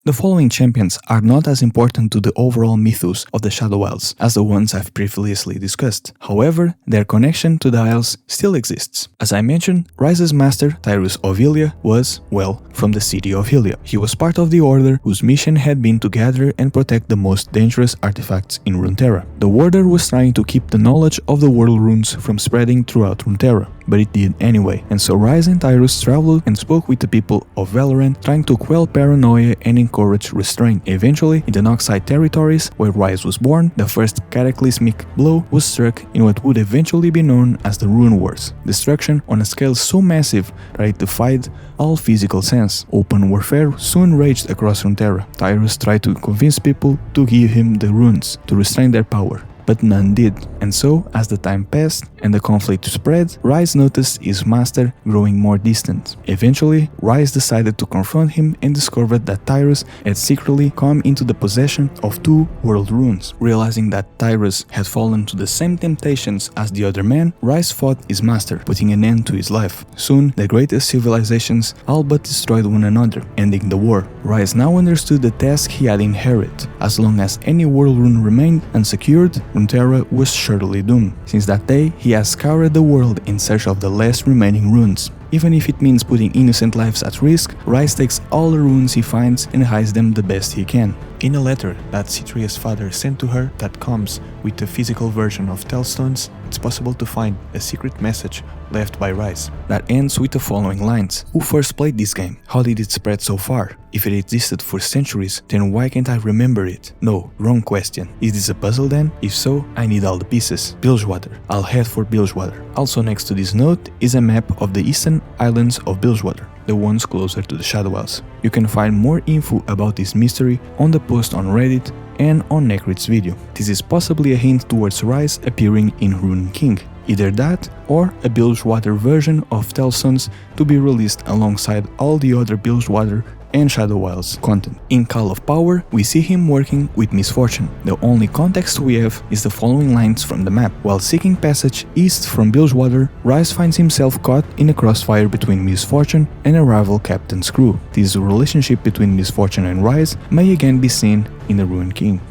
The following champions are not as important to the overall mythos of the Shadow Isles as the ones I've previously discussed. However, their connection to the Isles still exists. As I mentioned, Ryze's master, Tyrus of Hylia, was, well, from the city of Hylia. He was part of the Order whose mission had been to gather and protect the most dangerous artifacts in Runeterra. The Order was trying to keep the knowledge of the world runes from spreading throughout Runeterra, but it did anyway, and so Ryze and Tyrus traveled and spoke with the people of Valorant, trying to quell paranoia and encourage restraint. Eventually, in the Noxide territories where Ryze was born, the first cataclysmic blow was struck in what would eventually be known as the Rune Wars. Destruction on a scale so massive that it defied all physical sense. Open warfare soon raged across Runeterra. Tyrus tried to convince people to give him the runes to restrain their power, but none did. And so, as the time passed and the conflict spread, Ryze noticed his master growing more distant. Eventually, Ryze decided to confront him and discovered that Tyrus had secretly come into the possession of 2 world runes. Realizing that Tyrus had fallen to the same temptations as the other man, Ryze fought his master, putting an end to his life. Soon, the greatest civilizations all but destroyed one another, ending the war. Ryze now understood the task he had inherited. As long as any world rune remained unsecured, Runeterra was surely doomed. Since that day, he has scoured the world in search of the last remaining runes. Even if it means putting innocent lives at risk, Ryze takes all the runes he finds and hides them the best he can. In a letter that Citria's father sent to her that comes with the physical version of Tellstones, it's possible to find a secret message left by Ryze that ends with the following lines. Who first played this game? How did it spread so far? If it existed for centuries, then why can't I remember it? No, wrong question. Is this a puzzle then? If so, I need all the pieces. Bilgewater. I'll head for Bilgewater. Also next to this note is a map of the eastern islands of Bilgewater, the ones closer to the Shadow Isles. You can find more info about this mystery on the post on Reddit and on Necrit's video. This is possibly a hint towards Ryze appearing in Rune King. Either that, or a Bilgewater version of Tellstones to be released alongside all the other Bilgewater and Shadow Isles content. In Call of Power, we see him working with Misfortune. The only context we have is the following lines from the map. While seeking passage east from Bilgewater, Ryze finds himself caught in a crossfire between Misfortune and a rival captain's crew. This relationship between Misfortune and Ryze may again be seen in the Rune King.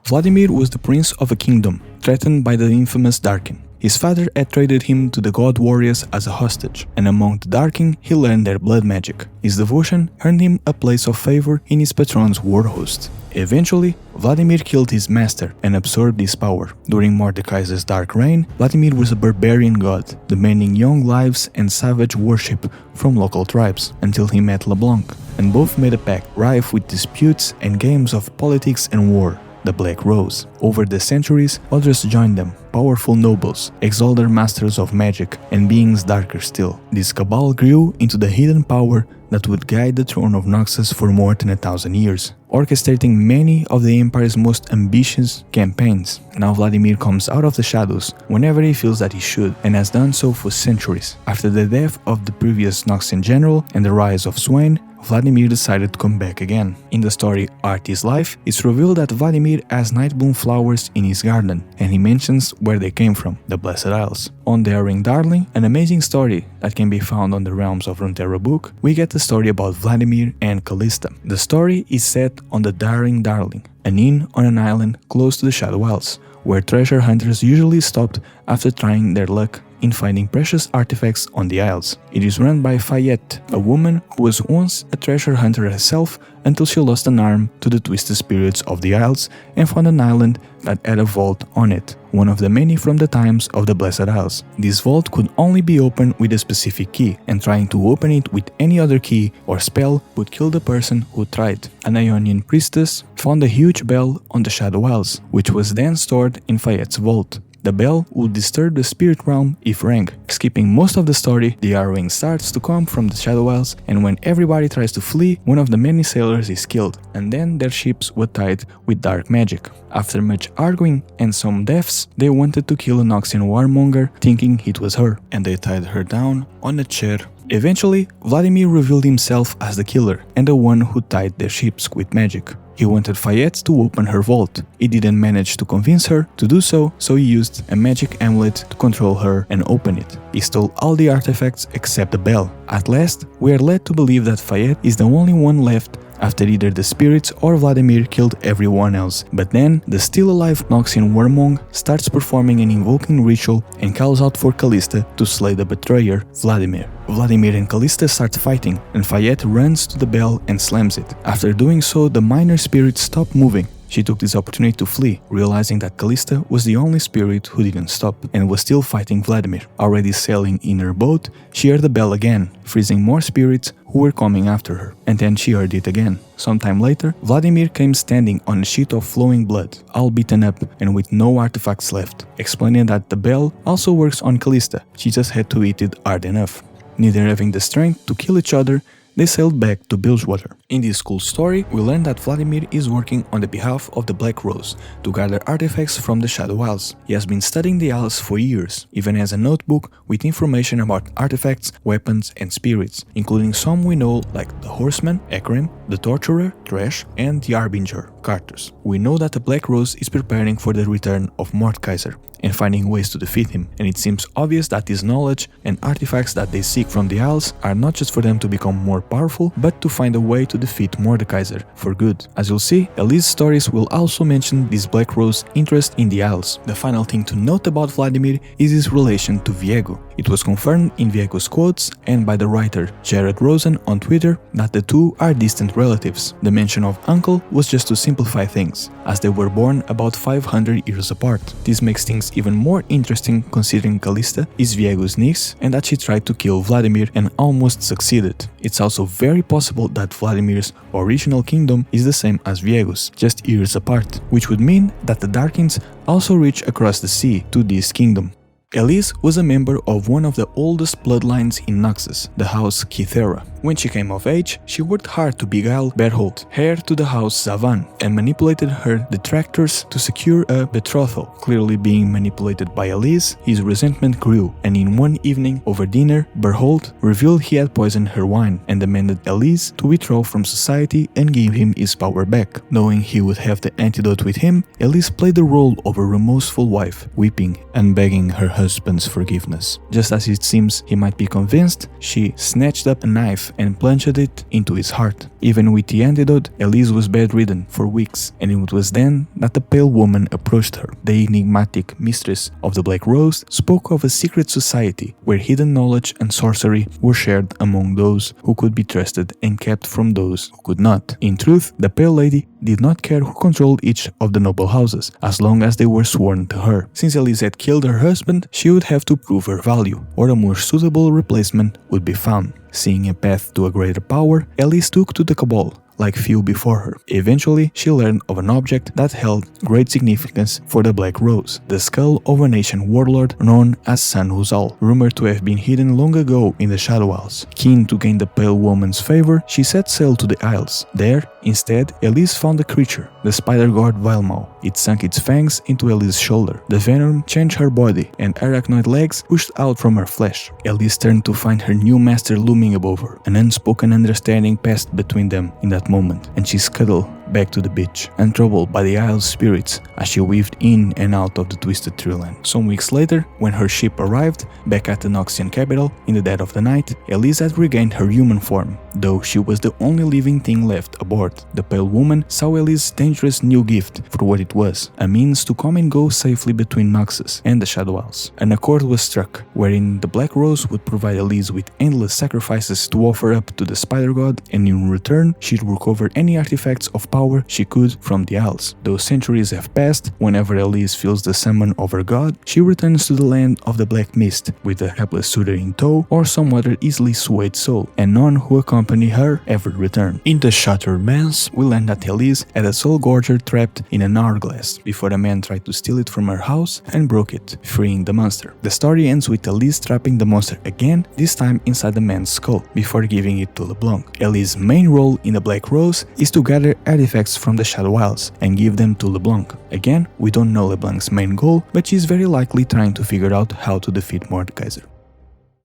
Vladimir was the prince of a kingdom, threatened by the infamous Darkin. His father had traded him to the god warriors as a hostage, and among the Darkin he learned their blood magic. His devotion earned him a place of favor in his patron's war host. Eventually, Vladimir killed his master and absorbed his power. During Mordekaiser's dark reign, Vladimir was a barbarian god, demanding young lives and savage worship from local tribes, until he met LeBlanc, and both made a pact rife with disputes and games of politics and war, the Black Rose. Over the centuries, others joined them, powerful nobles, exalted masters of magic, and beings darker still. This cabal grew into the hidden power that would guide the throne of Noxus for more than 1,000 years, orchestrating many of the Empire's most ambitious campaigns. Now Vladimir comes out of the shadows whenever he feels that he should, and has done so for centuries. After the death of the previous Noxian general and the rise of Swain, Vladimir decided to come back again. In the story Art is Life, it's revealed that Vladimir has Nightbloom flowers in his garden, and he mentions where they came from, the Blessed Isles. On Daring Darling, an amazing story that can be found on the Realms of Runeterra book, we get the story about Vladimir and Kalista. The story is set on the Daring Darling, an inn on an island close to the Shadow Isles, where treasure hunters usually stopped after trying their luck in finding precious artifacts on the Isles. It is run by Fayette, a woman who was once a treasure hunter herself until she lost an arm to the twisted spirits of the Isles and found an island that had a vault on it, one of the many from the times of the Blessed Isles. This vault could only be opened with a specific key, and trying to open it with any other key or spell would kill the person who tried. An Ionian priestess found a huge bell on the Shadow Isles, which was then stored in Fayette's vault. The bell would disturb the spirit realm if rang. Skipping most of the story, the harrowing starts to come from the Shadow Isles, and when everybody tries to flee, one of the many sailors is killed, and then their ships were tied with dark magic. After much arguing and some deaths, they wanted to kill a Noxian warmonger, thinking it was her, and they tied her down on a chair. Eventually, Vladimir revealed himself as the killer and the one who tied their ships with magic. He wanted Fayette to open her vault. He didn't manage to convince her to do so, so he used a magic amulet to control her and open it. He stole all the artifacts except the bell. At last, we are led to believe that Fayette is the only one left after either the spirits or Vladimir killed everyone else. But then, the still alive Noxian Warmong starts performing an invoking ritual and calls out for Kalista to slay the betrayer, Vladimir. Vladimir and Kalista start fighting, and Fayette runs to the bell and slams it. After doing so, the minor spirits stop moving. She took this opportunity to flee, realizing that Kalista was the only spirit who didn't stop and was still fighting Vladimir. Already sailing in her boat, she heard the bell again, freezing more spirits who were coming after her, and then she heard it again. Sometime later, Vladimir came standing on a sheet of flowing blood, all beaten up and with no artifacts left, explaining that the bell also works on Kalista, she just had to hit it hard enough. Neither having the strength to kill each other, they sailed back to Bilgewater. In this cool story, we learn that Vladimir is working on the behalf of the Black Rose to gather artifacts from the Shadow Isles. He has been studying the Isles for years, even has a notebook with information about artifacts, weapons and spirits, including some we know like the Horseman, Ekrim, the Torturer, Thresh, and the Harbinger, Karthus. We know that the Black Rose is preparing for the return of Mordekaiser and finding ways to defeat him, and it seems obvious that this knowledge and artifacts that they seek from the Isles are not just for them to become more powerful, but to find a way to defeat Mordekaiser for good. As you'll see, Elise's stories will also mention this Black Rose interest in the Isles. The final thing to note about Vladimir is his relation to Viego. It was confirmed in Viego's quotes and by the writer Jared Rosen on Twitter that the two are distant relatives. The mention of uncle was just to simplify things, as they were born about 500 years apart. This makes things even more interesting considering Kalista is Viego's niece and that she tried to kill Vladimir and almost succeeded. It's also very possible that Vladimir's original kingdom is the same as Viego's, just years apart, which would mean that the Darkins also reach across the sea to this kingdom. Elise was a member of one of the oldest bloodlines in Noxus, the House Kythera. When she came of age, she worked hard to beguile Berthold, heir to the House Zavan, and manipulated her detractors to secure a betrothal. Clearly being manipulated by Elise, his resentment grew, and in one evening over dinner, Berthold revealed he had poisoned her wine and demanded Elise to withdraw from society and give him his power back. Knowing he would have the antidote with him, Elise played the role of a remorseful wife, weeping and begging her husband's forgiveness. Just as it seems he might be convinced, she snatched up a knife and plunged it into his heart. Even with the antidote, Elise was bedridden for weeks, and it was then that the pale woman approached her. The enigmatic mistress of the Black Rose spoke of a secret society where hidden knowledge and sorcery were shared among those who could be trusted and kept from those who could not. In truth, the pale lady did not care who controlled each of the noble houses, as long as they were sworn to her. Since Elise had killed her husband, she would have to prove her value, or a more suitable replacement would be found. Seeing a path to a greater power, Elise took to the Cabal, like few before her. Eventually, she learned of an object that held great significance for the Black Rose, the skull of an ancient warlord known as San Huzal, rumored to have been hidden long ago in the Shadow Isles. Keen to gain the pale woman's favor, she set sail to the Isles. There, instead, Elise found a creature, the spider god Vilmau. It sunk its fangs into Elise's shoulder. The venom changed her body, and arachnoid legs pushed out from her flesh. Elise turned to find her new master looming above her. An unspoken understanding passed between them in that moment, and she scuttled back to the beach, untroubled by the Isle's spirits as she weaved in and out of the twisted treeland. Some weeks later, when her ship arrived back at the Noxian capital in the dead of the night, Elise had regained her human form, though she was the only living thing left aboard. The pale woman saw Elise's dangerous new gift for what it was, a means to come and go safely between Noxus and the Shadow Isles. An accord was struck, wherein the Black Rose would provide Elise with endless sacrifices to offer up to the Spider God, and in return, she'd recover any artifacts of power she could from the Isles. Though centuries have passed, whenever Elise feels the summon of her god, she returns to the land of the Black Mist, with a hapless suitor in tow or some other easily swayed soul, and none who accompany her ever return. In the Shattered Manse, we learn that Elise had a Soulgorger trapped in an hourglass, before a man tried to steal it from her house and broke it, freeing the monster. The story ends with Elise trapping the monster again, this time inside the man's skull, before giving it to LeBlanc. Elise's main role in the Black Rose is to gather artifacts from the Shadow Isles and give them to LeBlanc. Again, we don't know LeBlanc's main goal, but she's very likely trying to figure out how to defeat Mordekaiser.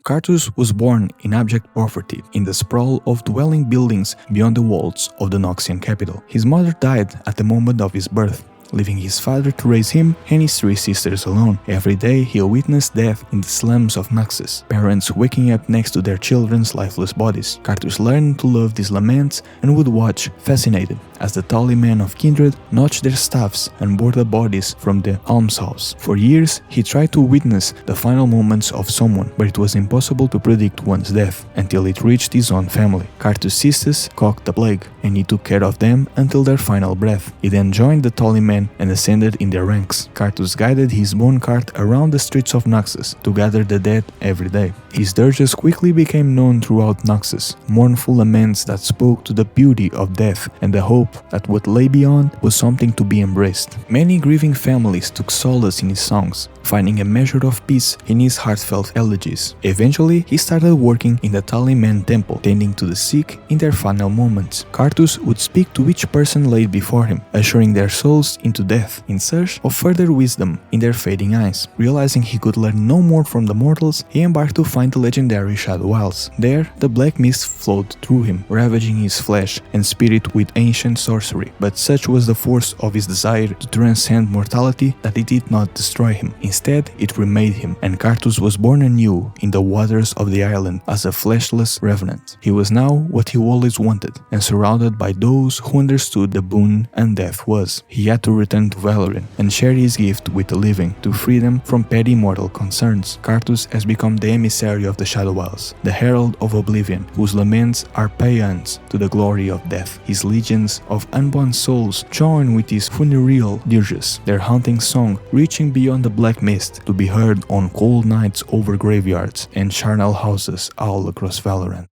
Karthus was born in abject poverty, in the sprawl of dwelling buildings beyond the walls of the Noxian capital. His mother died at the moment of his birth, leaving his father to raise him and his 3 sisters alone. Every day he witnessed death in the slums of Naxos, parents waking up next to their children's lifeless bodies. Karthus learned to love these laments and would watch, fascinated, as the tally men of Kindred notched their staffs and bore the bodies from the almshouse. For years he tried to witness the final moments of someone, but it was impossible to predict one's death, until it reached his own family. Karthus' sisters caught the plague, and he took care of them until their final breath. He then joined the tally men and ascended in their ranks. Karthus guided his bone cart around the streets of Naxos to gather the dead every day. His dirges quickly became known throughout Naxos, mournful laments that spoke to the beauty of death and the hope that what lay beyond was something to be embraced. Many grieving families took solace in his songs, finding a measure of peace in his heartfelt elegies. Eventually, he started working in the Taliman temple, tending to the sick in their final moments. Karthus would speak to each person laid before him, ushering their souls into death, in search of further wisdom in their fading eyes. Realizing he could learn no more from the mortals, he embarked to find the legendary Shadow Isles. There, the black mist flowed through him, ravaging his flesh and spirit with ancient sorcery. But such was the force of his desire to transcend mortality that it did not destroy him. Instead, it remade him, and Karthus was born anew in the waters of the island as a fleshless revenant. He was now what he always wanted, and surrounded by those who understood the boon and death was. He had to return to Valorant and share his gift with the living, to free them from petty mortal concerns. Karthus has become the emissary of the Shadow Isles, the herald of oblivion, whose laments are paeans to the glory of death. His legions of unborn souls join with his funereal dirges, their haunting song reaching beyond the black mist, to be heard on cold nights over graveyards and charnel houses all across Valorant.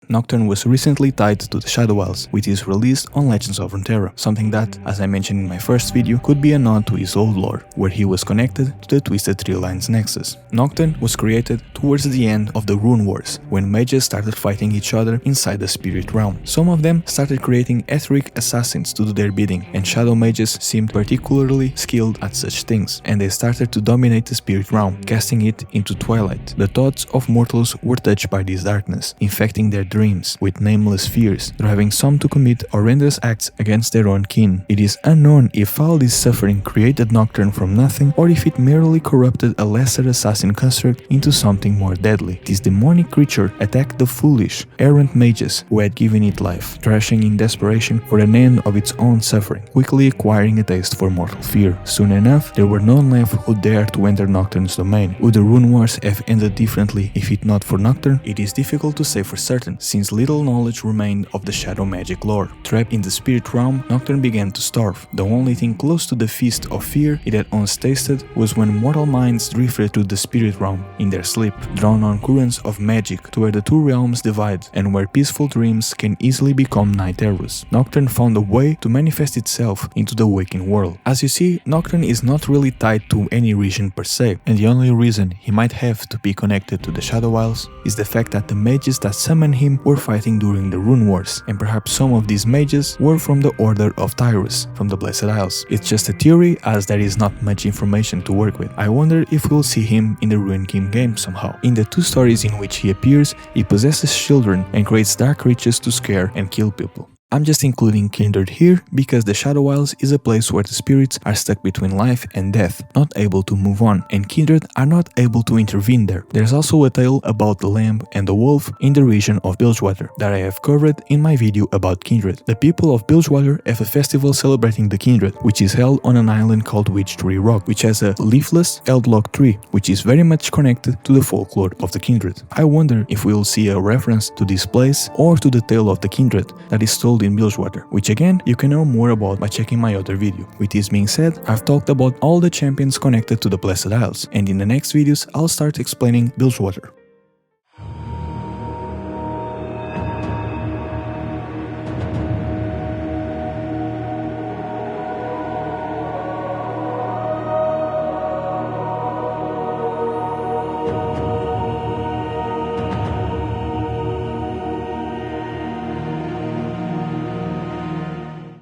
Nocturne was recently tied to the Shadow Isles with his release on Legends of Runeterra, something that, as I mentioned in my first video, could be a nod to his old lore, where he was connected to the Twisted Tree Line's nexus. Nocturne was created towards the end of the Rune Wars, when mages started fighting each other inside the Spirit Realm. Some of them started creating etheric assassins to do their bidding, and Shadow mages seemed particularly skilled at such things, and they started to dominate the Spirit Realm, casting it into twilight. The thoughts of mortals were touched by this darkness, infecting their dreams with nameless fears, driving some to commit horrendous acts against their own kin. It is unknown if all this suffering created Nocturne from nothing, or if it merely corrupted a lesser assassin construct into something more deadly. This demonic creature attacked the foolish, errant mages who had given it life, thrashing in desperation for an end of its own suffering, quickly acquiring a taste for mortal fear. Soon enough, there were none left who dared to enter Nocturne's domain. Would the Rune Wars have ended differently if it not for Nocturne? It is difficult to say for certain, since little knowledge remained of the shadow magic lore. Trapped in the spirit realm, Nocturne began to starve. The only thing close to the feast of fear it had once tasted was when mortal minds drifted to the spirit realm in their sleep, drawn on currents of magic to where the two realms divide, and where peaceful dreams can easily become night terrors. Nocturne found a way to manifest itself into the waking world. As you see, Nocturne is not really tied to any region per se, and the only reason he might have to be connected to the Shadow Isles is the fact that the mages that summoned him were fighting during the Rune Wars, and perhaps some of these mages were from the Order of Tyrus, from the Blessed Isles. It's just a theory, as there is not much information to work with. I wonder if we'll see him in the Ruin King game somehow. In the two stories in which he appears, he possesses children and creates dark creatures to scare and kill people. I'm just including Kindred here because the Shadow Isles is a place where the spirits are stuck between life and death, not able to move on, and Kindred are not able to intervene there. There's also a tale about the lamb and the wolf in the region of Bilgewater that I have covered in my video about Kindred. The people of Bilgewater have a festival celebrating the Kindred, which is held on an island called Witch Tree Rock, which has a leafless Eldlock tree, which is very much connected to the folklore of the Kindred. I wonder if we'll see a reference to this place or to the tale of the Kindred that is told in Bilgewater, which again you can know more about by checking my other video. With this being said, I've talked about all the champions connected to the Blessed Isles, and in the next videos I'll start explaining Bilgewater.